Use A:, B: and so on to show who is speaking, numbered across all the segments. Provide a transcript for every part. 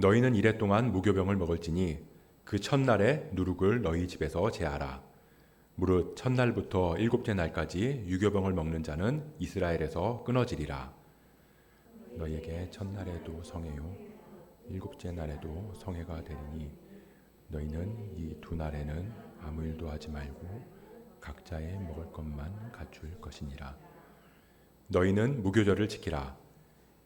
A: 너희는 이레 동안 무교병을 먹을지니 그 첫날에 누룩을 너희 집에서 제하라. 무릇 첫날부터 일곱째 날까지 유교병을 먹는 자는 이스라엘에서 끊어지리라. 너희에게 첫날에도 성회요 일곱째 날에도 성회가 되리니 너희는 이 두 날에는 아무 일도 하지 말고 각자의 먹을 것만 갖출 것이니라. 너희는 무교절을 지키라.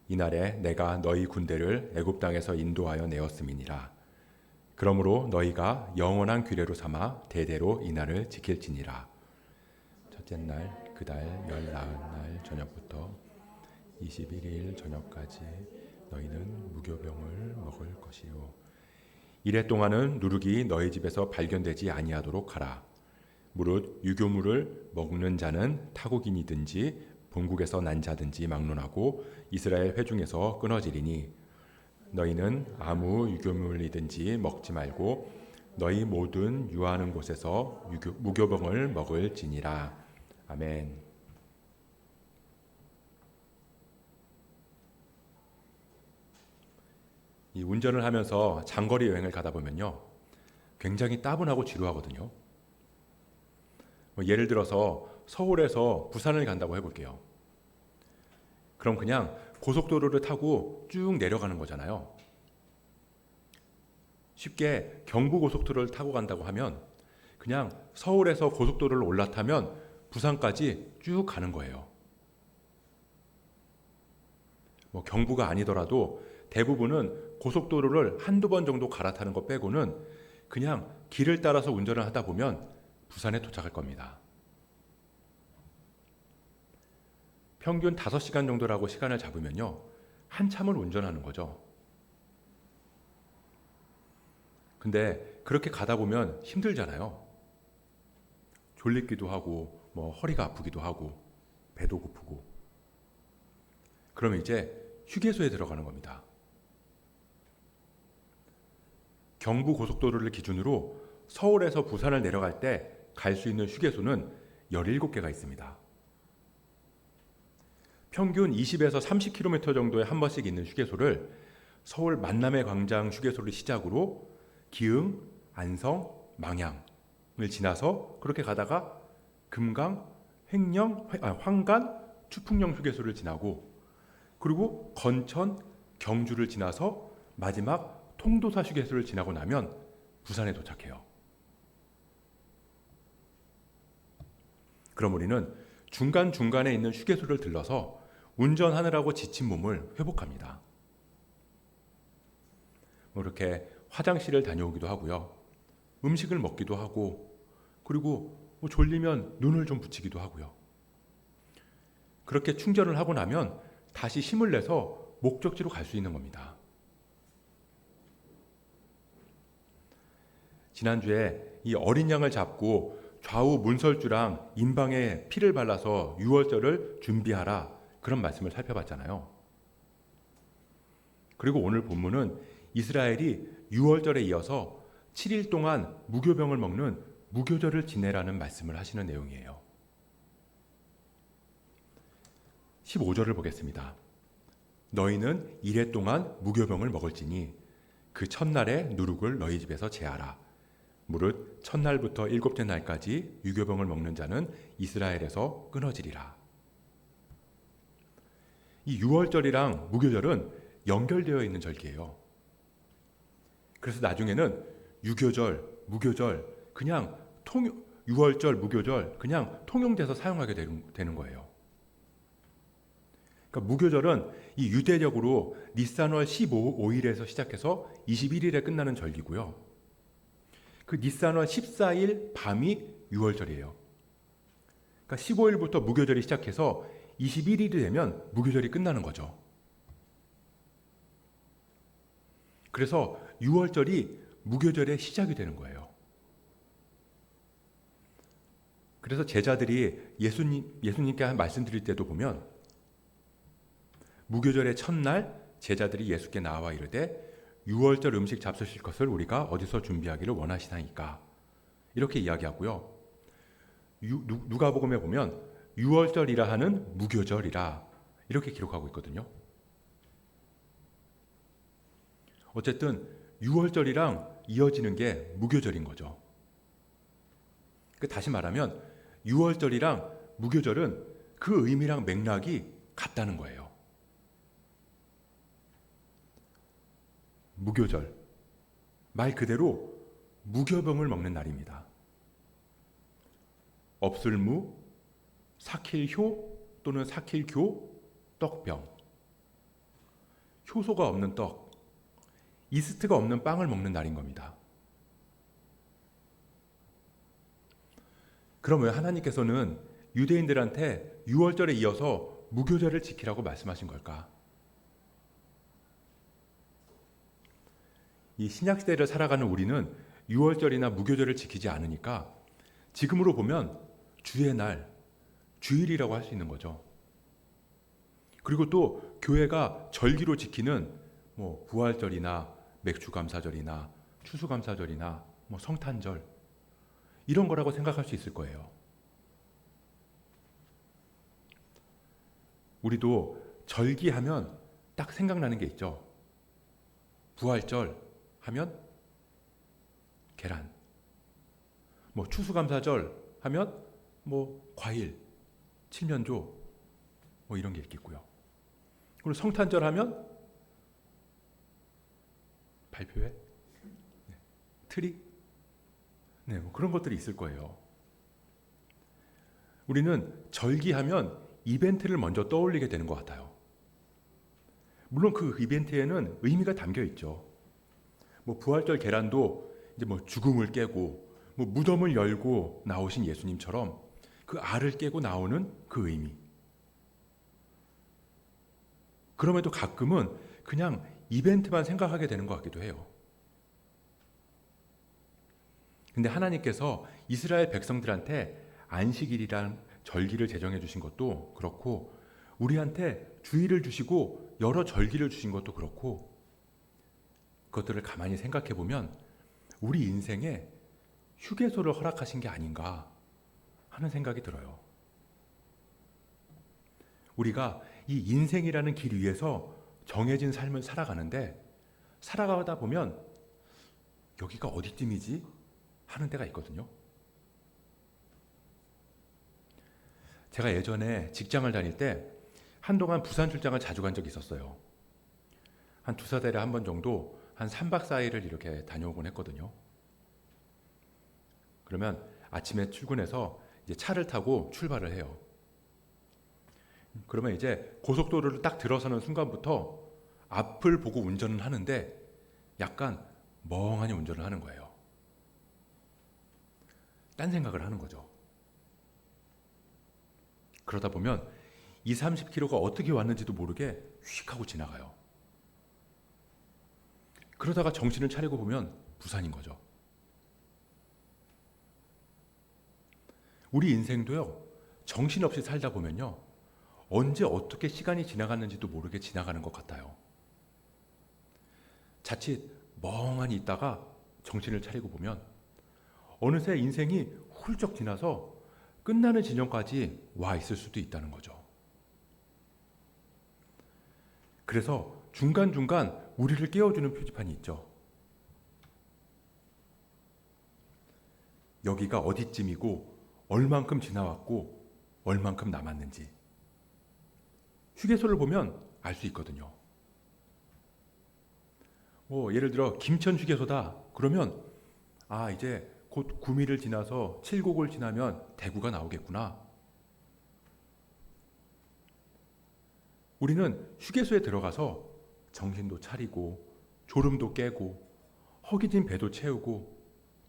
A: 이날에 내가 너희 군대를 애굽 땅에서 인도하여 내었음이니라. 그러므로 너희가 영원한 규례로 삼아 대대로 이날을 지킬지니라. 첫째 날 그달 19날 저녁부터 21일 저녁까지 너희는 무교병을 먹을 것이요 이래 동안은 누룩이 너희 집에서 발견되지 아니하도록 하라. 무릇 유교물을 먹는 자는 타국인이든지 본국에서 난 자든지 막론하고 이스라엘 회중에서 끊어지리니 너희는 아무 유교물이든지 먹지 말고 너희 모든 유하는 곳에서 무교병을 먹을지니라. 아멘. 이 운전을 하면서 장거리 여행을 가다 보면요, 굉장히 따분하고 지루하거든요. 예를 들어서 서울에서 부산을 간다고 해볼게요. 그럼 그냥 고속도로를 타고 쭉 내려가는 거잖아요. 쉽게 경부고속도로를 타고 간다고 하면 그냥 서울에서 고속도로를 올라타면 부산까지 쭉 가는 거예요. 경부가 아니더라도 대부분은 고속도로를 한두 번 정도 갈아타는 것 빼고는 그냥 길을 따라서 운전을 하다 보면 부산에 도착할 겁니다. 평균 5시간 정도라고 시간을 잡으면요, 한참을 운전하는 거죠. 근데 그렇게 가다 보면 힘들잖아요. 졸리기도 하고 허리가 아프기도 하고 배도 고프고. 그러면 이제 휴게소에 들어가는 겁니다. 경부 고속도로를 기준으로 서울에서 부산을 내려갈 때 갈 수 있는 휴게소는 17개가 있습니다. 평균 20에서 30km 정도에 한 번씩 있는 휴게소를 서울 만남의 광장 휴게소를 시작으로 기흥, 안성, 망향을 지나서 그렇게 가다가 금강, 황간, 추풍령 휴게소를 지나고 그리고 건천, 경주를 지나서 마지막 통도사 휴게소를 지나고 나면 부산에 도착해요. 그럼 우리는 중간중간에 있는 휴게소를 들러서 운전하느라고 지친 몸을 회복합니다. 이렇게 화장실을 다녀오기도 하고요. 음식을 먹기도 하고 그리고 졸리면 눈을 좀 붙이기도 하고요. 그렇게 충전을 하고 나면 다시 힘을 내서 목적지로 갈 수 있는 겁니다. 지난주에 이 어린 양을 잡고 좌우 문설주랑 임방에 피를 발라서 유월절을 준비하라 그런 말씀을 살펴봤잖아요. 그리고 오늘 본문은 이스라엘이 유월절에 이어서 7일 동안 무교병을 먹는 무교절을 지내라는 말씀을 하시는 내용이에요. 15절을 보겠습니다. 너희는 이레 동안 무교병을 먹을지니 그 첫날에 누룩을 너희 집에서 제하라. 무릇 첫날부터 일곱째 날까지 유교병을 먹는 자는 이스라엘에서 끊어지리라. 이 유월절이랑 무교절은 연결되어 있는 절기예요. 그래서 나중에는 유교절, 무교절 그냥 유월절, 무교절 그냥 통용돼서 사용하게 되는 거예요. 그러니까 무교절은 이 유대력으로 니산월 15일에서 시작해서 21일에 끝나는 절기고요. 그 니산월 14일 밤이 유월절이에요. 그러니까 15일부터 무교절이 시작해서 21일이 되면 무교절이 끝나는 거죠. 그래서 유월절이 무교절의 시작이 되는 거예요. 그래서 제자들이 예수님께 말씀드릴 때도 보면 무교절의 첫날 제자들이 예수께 나와 이르되 유월절 음식 잡수실 것을 우리가 어디서 준비하기를 원하시나이까 이렇게 이야기하고요. 누가복음에 보면 유월절이라 하는 무교절이라 이렇게 기록하고 있거든요. 어쨌든 6월절이랑 이어지는 게 무교절인 거죠. 다시 말하면 6월절이랑 무교절은 그 의미랑 맥락이 같다는 거예요. 무교절, 말 그대로 무교병을 먹는 날입니다. 없을무, 사킬효 또는 사킬교, 떡병. 효소가 없는 떡, 이스트가 없는 빵을 먹는 날인 겁니다. 그럼 왜 하나님께서는 유대인들한테 6월절에 이어서 무교절을 지키라고 말씀하신 걸까? 이 신약시대를 살아가는 우리는 6월절이나 무교절을 지키지 않으니까 지금으로 보면 주의 날, 주일이라고 할 수 있는 거죠. 그리고 또 교회가 절기로 지키는 부활절이나 맥주감사절이나 추수감사절이나 성탄절 이런 거라고 생각할 수 있을 거예요. 우리도 절기하면 딱 생각나는 게 있죠. 부활절 하면 계란, 추수감사절 하면 과일, 칠면조 이런 게 있겠고요. 그리고 성탄절 하면 발표회, 트리, 그런 것들이 있을 거예요. 우리는 절기하면 이벤트를 먼저 떠올리게 되는 것 같아요. 물론 그 이벤트에는 의미가 담겨 있죠. 부활절 계란도 이제 죽음을 깨고 무덤을 열고 나오신 예수님처럼 그 알을 깨고 나오는 그 의미. 그럼에도 가끔은 그냥 이벤트만 생각하게 되는 것 같기도 해요. 근데 하나님께서 이스라엘 백성들한테 안식일이란 절기를 제정해 주신 것도 그렇고 우리한테 주일을 주시고 여러 절기를 주신 것도 그렇고 그것들을 가만히 생각해 보면 우리 인생에 휴게소를 허락하신 게 아닌가 하는 생각이 들어요. 우리가 이 인생이라는 길 위에서 정해진 삶을 살아가는데 살아가다 보면 여기가 어디쯤이지? 하는 데가 있거든요. 제가 예전에 직장을 다닐 때 한동안 부산 출장을 자주 간 적이 있었어요. 한 두세 달에 한 번 정도 한 3박 4일을 이렇게 다녀오곤 했거든요. 그러면 아침에 출근해서 이제 차를 타고 출발을 해요. 그러면 이제 고속도로를 딱 들어서는 순간부터 앞을 보고 운전을 하는데 약간 멍하니 운전을 하는 거예요. 딴 생각을 하는 거죠. 그러다 보면 20-30km가 어떻게 왔는지도 모르게 휙 하고 지나가요. 그러다가 정신을 차리고 보면 부산인 거죠. 우리 인생도요, 정신없이 살다 보면요, 언제 어떻게 시간이 지나갔는지도 모르게 지나가는 것 같아요. 자칫 멍하니 있다가 정신을 차리고 보면 어느새 인생이 훌쩍 지나서 끝나는 지점까지 와 있을 수도 있다는 거죠. 그래서 중간중간 우리를 깨워주는 표지판이 있죠. 여기가 어디쯤이고 얼만큼 지나왔고 얼만큼 남았는지 휴게소를 보면 알 수 있거든요. 예를 들어 김천 휴게소다 그러면 이제 곧 구미를 지나서 칠곡을 지나면 대구가 나오겠구나. 우리는 휴게소에 들어가서 정신도 차리고 졸음도 깨고 허기진 배도 채우고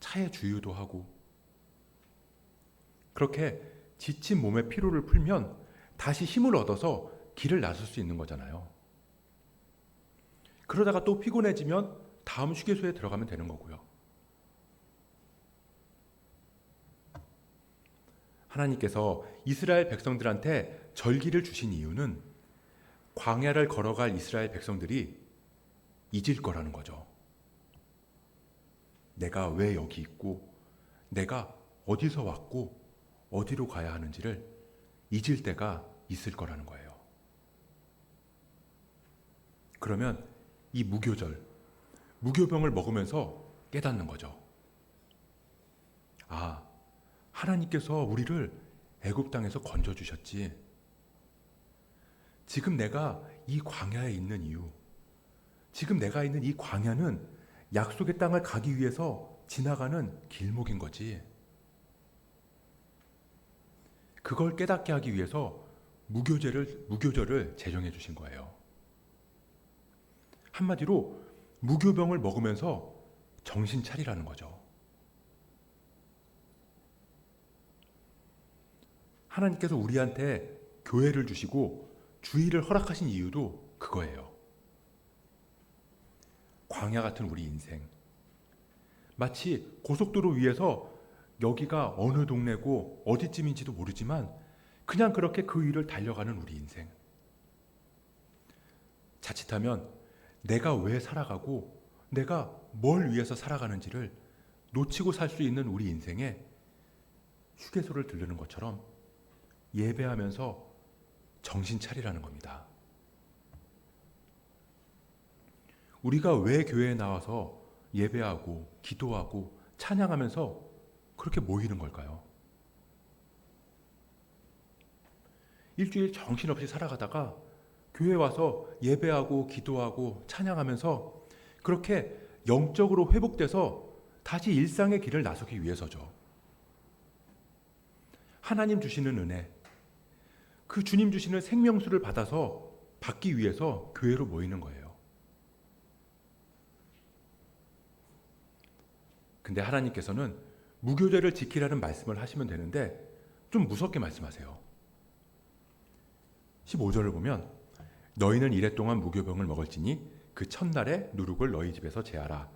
A: 차에 주유도 하고 그렇게 지친 몸의 피로를 풀면 다시 힘을 얻어서 길을 나설 수 있는 거잖아요. 그러다가 또 피곤해지면 다음 휴게소에 들어가면 되는 거고요. 하나님께서 이스라엘 백성들한테 절기를 주신 이유는 광야를 걸어갈 이스라엘 백성들이 잊을 거라는 거죠. 내가 왜 여기 있고 내가 어디서 왔고 어디로 가야 하는지를 잊을 때가 있을 거라는 거예요. 그러면 이 무교절, 무교병을 먹으면서 깨닫는 거죠. 아, 하나님께서 우리를 애굽 땅에서 건져 주셨지. 지금 내가 이 광야에 있는 이유, 지금 내가 있는 이 광야는 약속의 땅을 가기 위해서 지나가는 길목인 거지. 그걸 깨닫게 하기 위해서 무교절을 제정해 주신 거예요. 한마디로 무교병을 먹으면서 정신 차리라는 거죠. 하나님께서 우리한테 교회를 주시고 주의를 허락하신 이유도 그거예요. 광야 같은 우리 인생. 마치 고속도로 위에서 여기가 어느 동네고 어디쯤인지도 모르지만 그냥 그렇게 그 위를 달려가는 우리 인생. 자칫하면 내가 왜 살아가고 내가 뭘 위해서 살아가는지를 놓치고 살 수 있는 우리 인생에 휴게소를 들르는 것처럼 예배하면서 정신 차리라는 겁니다. 우리가 왜 교회에 나와서 예배하고 기도하고 찬양하면서 그렇게 모이는 걸까요? 일주일 정신없이 살아가다가 교회 와서 예배하고 기도하고 찬양하면서 그렇게 영적으로 회복돼서 다시 일상의 길을 나서기 위해서죠. 하나님 주시는 은혜, 그 주님 주시는 생명수를 받아서 받기 위해서 교회로 모이는 거예요. 근데 하나님께서는 무교절을 지키라는 말씀을 하시면 되는데 좀 무섭게 말씀하세요. 15절을 보면 너희는 이랫동안 무교병을 먹을지니 그 첫날에 누룩을 너희 집에서 제하라.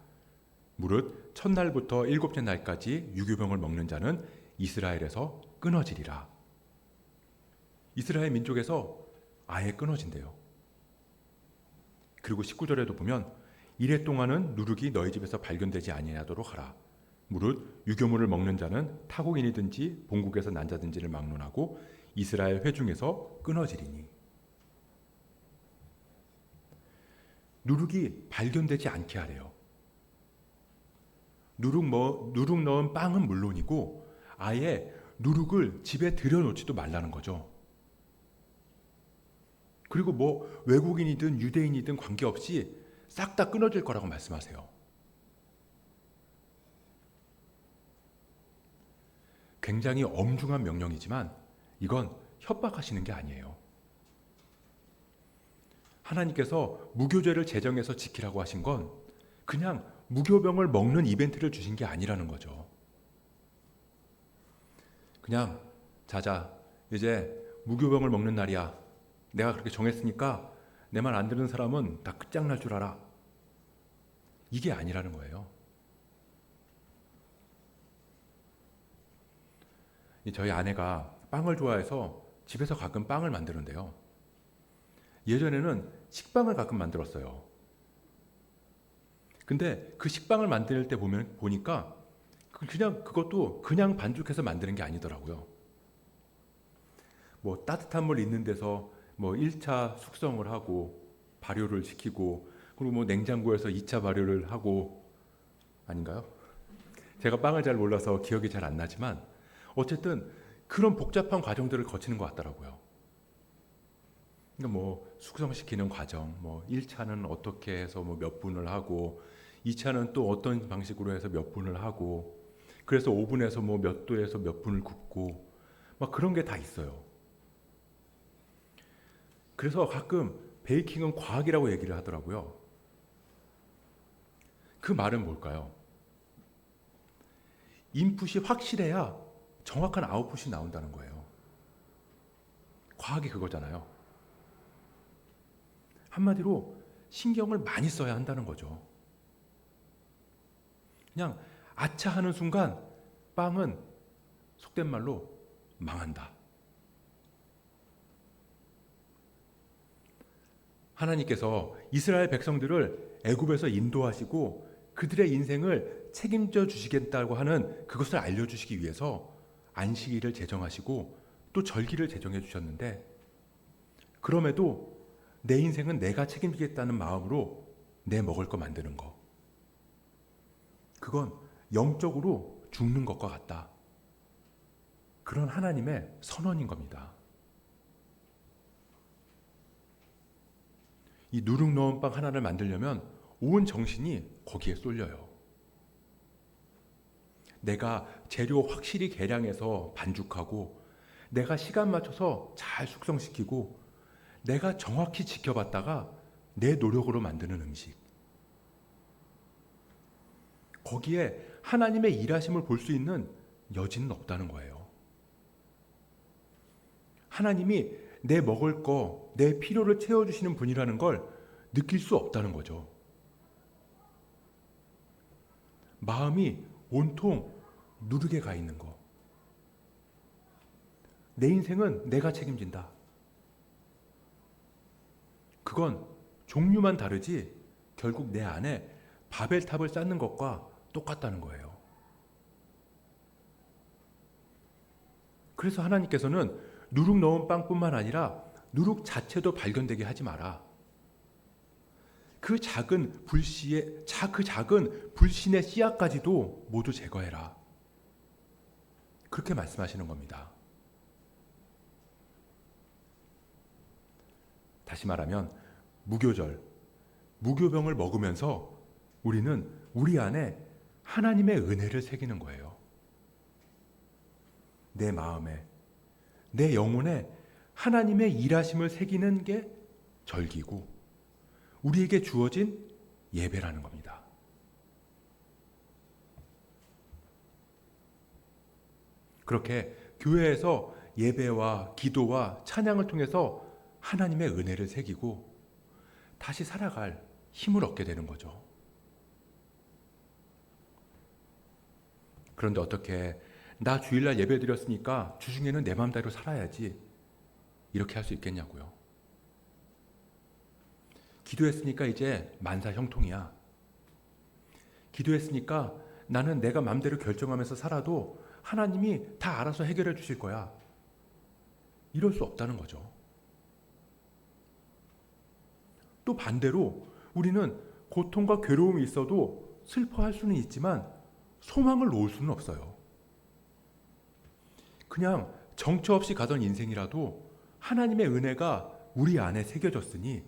A: 무릇 첫날부터 일곱째 날까지 유교병을 먹는 자는 이스라엘에서 끊어지리라. 이스라엘 민족에서 아예 끊어진대요. 그리고 19절에도 보면 이래 동안은 누룩이 너희 집에서 발견되지 아니하도록 하라. 무릇 유교물을 먹는 자는 타국인이든지 본국에서 난 자든지를 막론하고 이스라엘 회중에서 끊어지리니. 누룩이 발견되지 않게 하래요. 누룩 넣은 빵은 물론이고 아예 누룩을 집에 들여놓지도 말라는 거죠. 그리고 외국인이든 유대인이든 관계없이 싹 다 끊어질 거라고 말씀하세요. 굉장히 엄중한 명령이지만 이건 협박하시는 게 아니에요. 하나님께서 무교제를 제정해서 지키라고 하신 건 그냥 무교병을 먹는 이벤트를 주신 게 아니라는 거죠. 그냥 자자, 이제 무교병을 먹는 날이야. 내가 그렇게 정했으니까 내 말 안 듣는 사람은 다 끝장날 줄 알아. 이게 아니라는 거예요. 저희 아내가 빵을 좋아해서 집에서 가끔 빵을 만드는데요. 예전에는 식빵을 가끔 만들었어요. 근데 그 식빵을 만들 때 보니까 그것도 그냥 반죽해서 만드는 게 아니더라고요. 따뜻한 물 있는 데서 1차 숙성을 하고 발효를 시키고 그리고 냉장고에서 2차 발효를 하고 아닌가요? 제가 빵을 잘 몰라서 기억이 잘 안 나지만 어쨌든 그런 복잡한 과정들을 거치는 것 같더라고요. 그러니까 숙성시키는 과정, 1차는 어떻게 해서 몇 분을 하고 2차는 또 어떤 방식으로 해서 몇 분을 하고 그래서 오븐에서 몇 도에서 몇 분을 굽고 그런 게 다 있어요. 그래서 가끔 베이킹은 과학이라고 얘기를 하더라고요. 그 말은 뭘까요? 인풋이 확실해야 정확한 아웃풋이 나온다는 거예요. 과학이 그거잖아요. 한마디로 신경을 많이 써야 한다는 거죠. 그냥 아차 하는 순간 빵은 속된 말로 망한다. 하나님께서 이스라엘 백성들을 애굽에서 인도하시고 그들의 인생을 책임져 주시겠다고 하는 그것을 알려주시기 위해서 안식일을 제정하시고 또 절기를 제정해 주셨는데 그럼에도 내 인생은 내가 책임지겠다는 마음으로 내 먹을 거 만드는 거 그건 영적으로 죽는 것과 같다. 그런 하나님의 선언인 겁니다. 이 누룩 넣은 빵 하나를 만들려면 온 정신이 거기에 쏠려요. 내가 재료 확실히 계량해서 반죽하고, 내가 시간 맞춰서 잘 숙성시키고, 내가 정확히 지켜봤다가 내 노력으로 만드는 음식. 거기에 하나님의 일하심을 볼 수 있는 여지는 없다는 거예요. 하나님이 내 먹을 거, 내 필요를 채워주시는 분이라는 걸 느낄 수 없다는 거죠. 마음이 온통 누르게 가 있는 거. 내 인생은 내가 책임진다. 그건 종류만 다르지 결국 내 안에 바벨탑을 쌓는 것과 똑같다는 거예요. 그래서 하나님께서는 누룩 넣은 빵뿐만 아니라 누룩 자체도 발견되게 하지 마라. 그 작은 불신의 씨앗까지도 모두 제거해라. 그렇게 말씀하시는 겁니다. 다시 말하면 무교병을 먹으면서 우리는 우리 안에 하나님의 은혜를 새기는 거예요. 내 마음에, 내 영혼에 하나님의 일하심을 새기는 게 절기고 우리에게 주어진 예배라는 겁니다. 그렇게 교회에서 예배와 기도와 찬양을 통해서 하나님의 은혜를 새기고 다시 살아갈 힘을 얻게 되는 거죠. 그런데 어떻게 나 주일날 예배 드렸으니까 주중에는 내 맘대로 살아야지 이렇게 할 수 있겠냐고요. 기도했으니까 이제 만사 형통이야. 기도했으니까 나는 내가 맘대로 결정하면서 살아도 하나님이 다 알아서 해결해 주실 거야. 이럴 수 없다는 거죠. 또 반대로 우리는 고통과 괴로움이 있어도 슬퍼할 수는 있지만 소망을 놓을 수는 없어요. 그냥 정처 없이 가던 인생이라도 하나님의 은혜가 우리 안에 새겨졌으니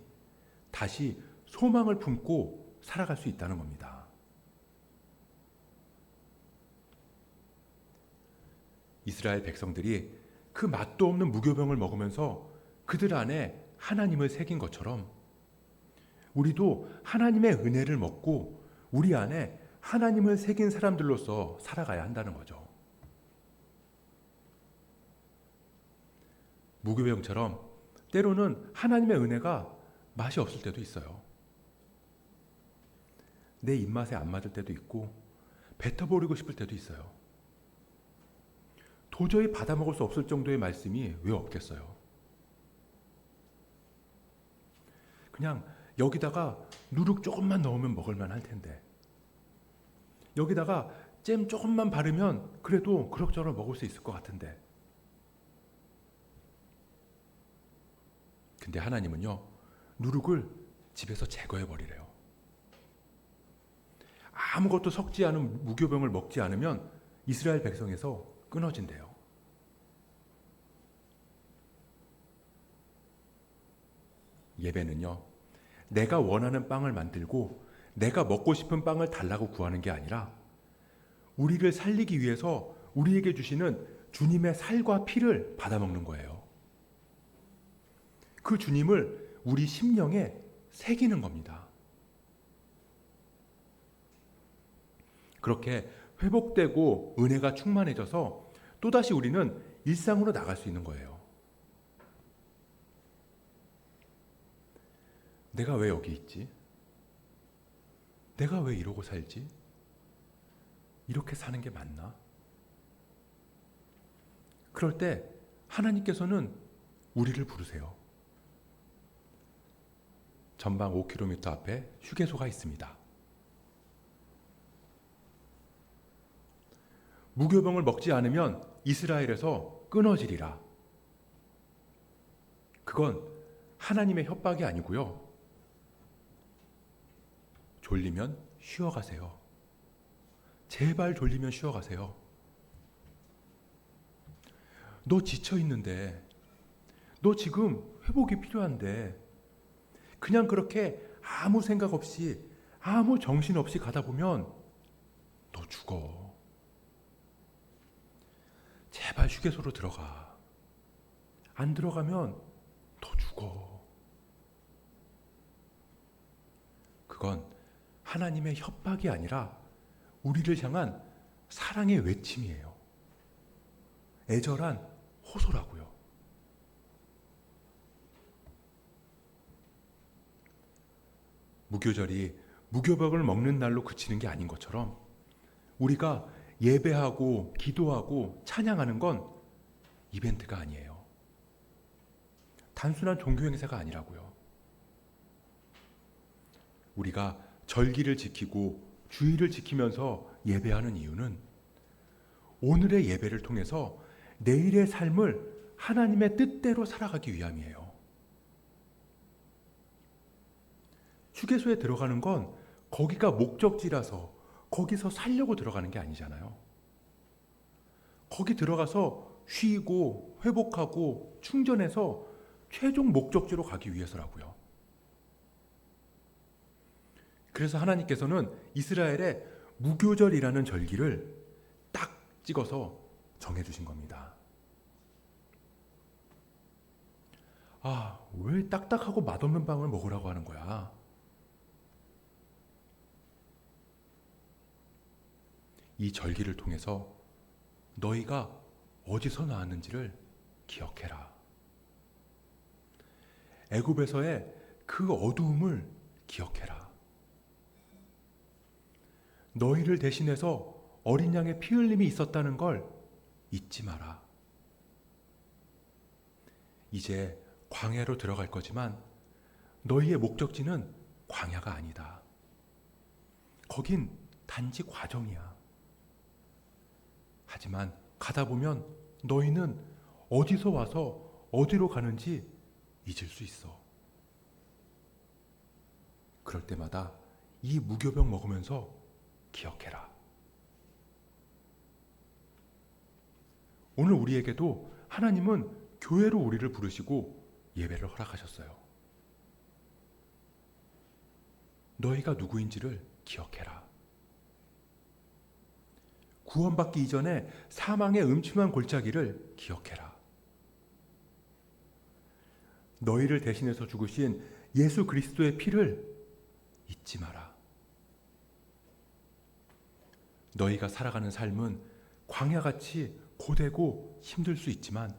A: 다시 소망을 품고 살아갈 수 있다는 겁니다. 이스라엘 백성들이 그 맛도 없는 무교병을 먹으면서 그들 안에 하나님을 새긴 것처럼 우리도 하나님의 은혜를 먹고 우리 안에 하나님을 새긴 사람들로서 살아가야 한다는 거죠. 무교병처럼 때로는 하나님의 은혜가 맛이 없을 때도 있어요. 내 입맛에 안 맞을 때도 있고 뱉어버리고 싶을 때도 있어요. 도저히 받아먹을 수 없을 정도의 말씀이 왜 없겠어요? 그냥 여기다가 누룩 조금만 넣으면 먹을만 할 텐데, 여기다가 잼 조금만 바르면 그래도 그럭저럭 먹을 수 있을 것 같은데. 근데 하나님은요, 누룩을 집에서 제거해버리래요. 아무것도 섞지 않은 무교병을 먹지 않으면 이스라엘 백성에서 끊어진대요. 예배는요, 내가 원하는 빵을 만들고 내가 먹고 싶은 빵을 달라고 구하는 게 아니라 우리를 살리기 위해서 우리에게 주시는 주님의 살과 피를 받아먹는 거예요. 그 주님을 우리 심령에 새기는 겁니다. 그렇게 회복되고 은혜가 충만해져서 또다시 우리는 일상으로 나갈 수 있는 거예요. 내가 왜 여기 있지? 내가 왜 이러고 살지? 이렇게 사는 게 맞나? 그럴 때 하나님께서는 우리를 부르세요. 전방 5km 앞에 휴게소가 있습니다. 무교병을 먹지 않으면 이스라엘에서 끊어지리라. 그건 하나님의 협박이 아니고요. 졸리면 쉬어가세요. 제발 졸리면 쉬어가세요. 너 지쳐 있는데, 너 지금 회복이 필요한데, 그냥 그렇게 아무 생각 없이, 아무 정신 없이 가다 보면 너 죽어. 제발 휴게소로 들어가. 안 들어가면 더 죽어. 그건 하나님의 협박이 아니라 우리를 향한 사랑의 외침이에요. 애절한 호소라고요. 무교절이 무교병을 먹는 날로 그치는 게 아닌 것처럼 우리가 예배하고 기도하고 찬양하는 건 이벤트가 아니에요. 단순한 종교 행사가 아니라고요. 우리가 절기를 지키고 주의를 지키면서 예배하는 이유는 오늘의 예배를 통해서 내일의 삶을 하나님의 뜻대로 살아가기 위함이에요. 휴게소에 들어가는 건 거기가 목적지라서 거기서 살려고 들어가는 게 아니잖아요. 거기 들어가서 쉬고 회복하고 충전해서 최종 목적지로 가기 위해서라고요. 그래서 하나님께서는 이스라엘의 무교절이라는 절기를 딱 찍어서 정해주신 겁니다. 아, 왜 딱딱하고 맛없는 빵을 먹으라고 하는 거야? 이 절기를 통해서 너희가 어디서 나왔는지를 기억해라. 애굽에서의 그 어두움을 기억해라. 너희를 대신해서 어린 양의 피 흘림이 있었다는 걸 잊지 마라. 이제 광야로 들어갈 거지만 너희의 목적지는 광야가 아니다. 거긴 단지 과정이야. 하지만 가다 보면 너희는 어디서 와서 어디로 가는지 잊을 수 있어. 그럴 때마다 이 무교병 먹으면서 기억해라. 오늘 우리에게도 하나님은 교회로 우리를 부르시고 예배를 허락하셨어요. 너희가 누구인지를 기억해라. 구원받기 이전에 사망의 음침한 골짜기를 기억해라. 너희를 대신해서 죽으신 예수 그리스도의 피를 잊지 마라. 너희가 살아가는 삶은 광야같이 고되고 힘들 수 있지만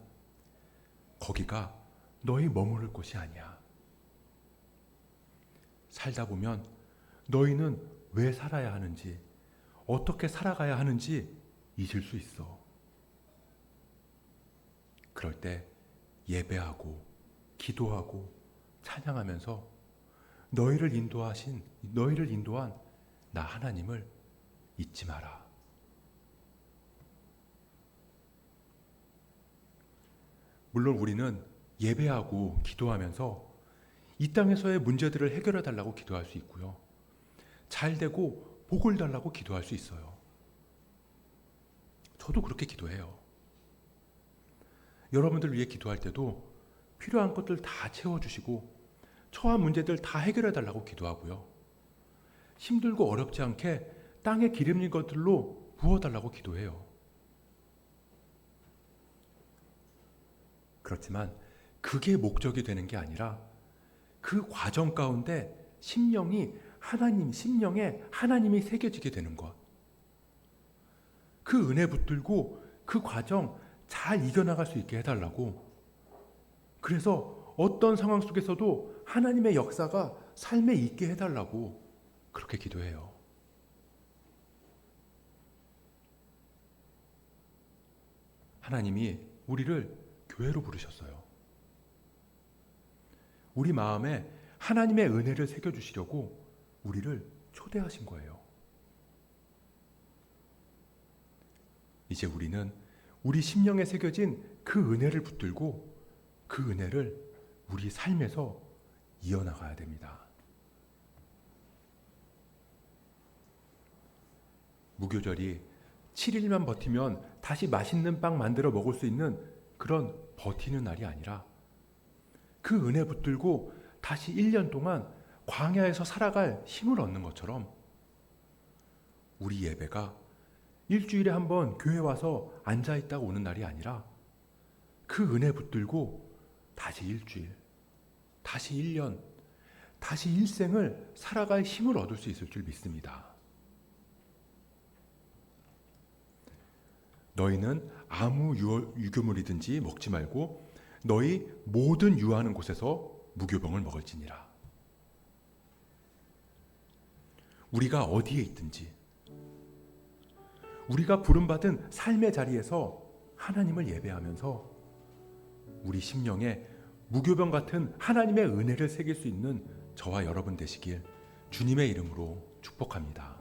A: 거기가 너희 머무를 곳이 아니야. 살다 보면 너희는 왜 살아야 하는지, 어떻게 살아가야 하는지 잊을 수 있어. 그럴 때 예배하고 기도하고 찬양하면서 너희를 인도한 나 하나님을 잊지 마라. 물론 우리는 예배하고 기도하면서 이 땅에서의 문제들을 해결해 달라고 기도할 수 있고요. 잘 되고 복을 달라고 기도할 수 있어요. 저도 그렇게 기도해요. 여러분들 위해 기도할 때도 필요한 것들 다 채워주시고 처한 문제들 다 해결해 달라고 기도하고요. 힘들고 어렵지 않게 땅에 기름진 것들로 부어달라고 기도해요. 그렇지만 그게 목적이 되는 게 아니라 그 과정 가운데 심령에 하나님이 새겨지게 되는 것. 그 은혜 붙들고 그 과정 잘 이겨나갈 수 있게 해달라고. 그래서 어떤 상황 속에서도 하나님의 역사가 삶에 있게 해달라고 그렇게 기도해요. 하나님이 우리를 교회로 부르셨어요. 우리 마음에 하나님의 은혜를 새겨주시려고 우리를 초대하신 거예요. 이제 우리는 우리 심령에 새겨진 그 은혜를 붙들고 그 은혜를 우리 삶에서 이어나가야 됩니다. 무교절이 7일만 버티면 다시 맛있는 빵 만들어 먹을 수 있는 그런 버티는 날이 아니라 그 은혜 붙들고 다시 1년 동안 광야에서 살아갈 힘을 얻는 것처럼 우리 예배가 일주일에 한 번 교회 와서 앉아있다가 오는 날이 아니라 그 은혜 붙들고 다시 일주일, 다시 1년, 다시 일생을 살아갈 힘을 얻을 수 있을 줄 믿습니다. 너희는 아무 유교물이든지 먹지 말고 너희 모든 유하는 곳에서 무교병을 먹을지니라. 우리가 어디에 있든지 우리가 부름받은 삶의 자리에서 하나님을 예배하면서 우리 심령에 무교병 같은 하나님의 은혜를 새길 수 있는 저와 여러분 되시길 주님의 이름으로 축복합니다.